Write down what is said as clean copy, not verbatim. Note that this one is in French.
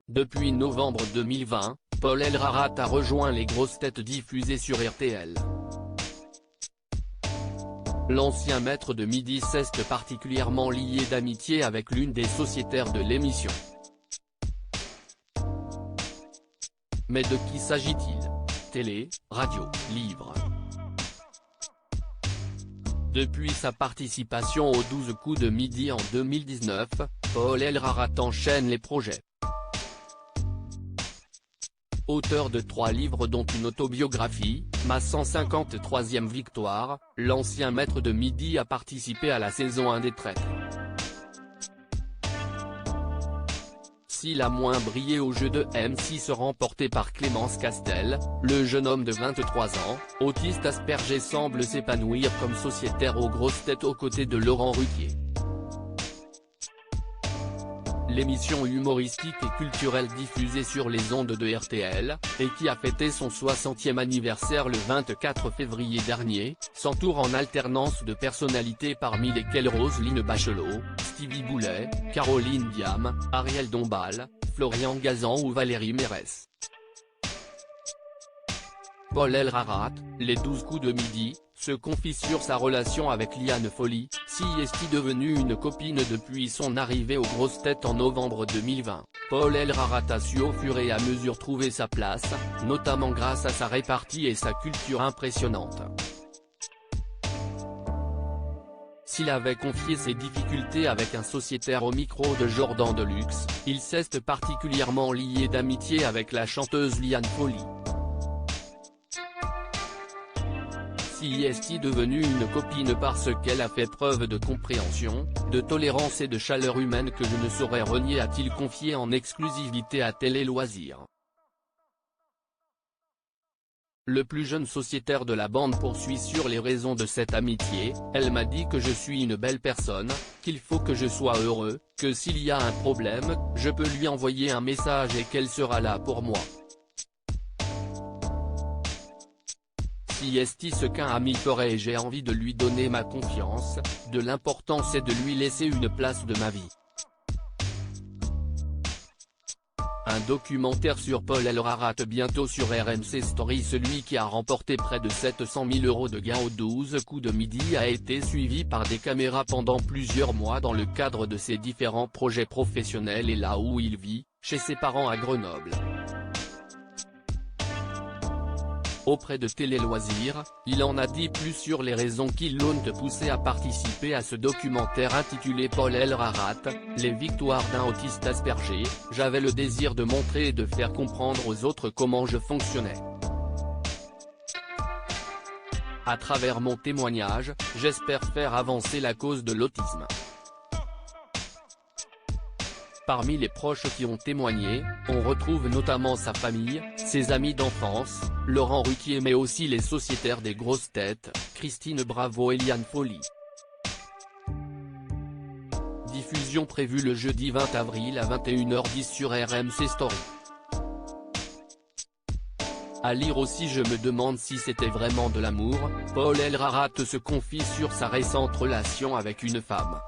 Depuis novembre 2020, Paul Elrarat a rejoint les grosses têtes diffusées sur RTL. L'ancien maître de midi s'est particulièrement lié d'amitié avec l'une des sociétaires de l'émission. Mais de qui s'agit-il? Télé, radio, livre. Depuis sa participation aux 12 coups de midi en 2019, Paul Elrarat enchaîne les projets. Auteur de 3 livres dont une autobiographie, Ma 153e victoire, l'ancien maître de midi a participé à la saison 1 des Traîtres. S'il a moins brillé au jeu de M6 remporté par Clémence Castel, le jeune homme de 23 ans, autiste Asperger semble s'épanouir comme sociétaire aux grosses têtes aux côtés de Laurent Ruquier. L'émission humoristique et culturelle diffusée sur les ondes de RTL, et qui a fêté son 60e anniversaire le 24 février dernier, s'entoure en alternance de personnalités parmi lesquelles Roselyne Bachelot, Stevie Boulet, Caroline Diam, Ariel Dombal, Florian Gazan ou Valérie Mérès. Paul Elrarat, les 12 coups de midi, se confie sur sa relation avec Liane Folly, est devenue une copine depuis son arrivée aux grosses têtes en novembre 2020. Paul Elrarat a su au fur et à mesure trouver sa place, notamment grâce à sa répartie et sa culture impressionnante. S'il avait confié ses difficultés avec un sociétaire au micro de Jordan Deluxe, il s'est particulièrement lié d'amitié avec la chanteuse Liane Folly. Est devenue une copine parce qu'elle a fait preuve de compréhension, de tolérance et de chaleur humaine que je ne saurais renier, a-t-il confié en exclusivité à Télé Loisirs. Le plus jeune sociétaire de la bande poursuit sur les raisons de cette amitié. Elle m'a dit que je suis une belle personne, qu'il faut que je sois heureux, que s'il y a un problème, je peux lui envoyer un message et qu'elle sera là pour moi. Si ce qu'un ami ferait et j'ai envie de lui donner ma confiance, de l'importance est de lui laisser une place de ma vie. Un documentaire sur Paul Elrarat bientôt sur RMC Story. Celui qui a remporté près de 700 000 € de gains aux 12 coups de midi a été suivi par des caméras pendant plusieurs mois dans le cadre de ses différents projets professionnels et là où il vit, chez ses parents à Grenoble. Auprès de Télé Loisirs, il en a dit plus sur les raisons qui l'ont poussé à participer à ce documentaire intitulé Paul Elrarat, les victoires d'un autiste Asperger. J'avais le désir de montrer et de faire comprendre aux autres comment je fonctionnais. À travers mon témoignage, j'espère faire avancer la cause de l'autisme. Parmi les proches qui ont témoigné, on retrouve notamment sa famille, ses amis d'enfance, Laurent Ruquier mais aussi les sociétaires des grosses têtes, Christine Bravo et Liane Folly. Diffusion prévue le jeudi 20 avril à 21h10 sur RMC Story. À lire aussi. Je me demande si c'était vraiment de l'amour. Paul Elrarat se confie sur sa récente relation avec une femme.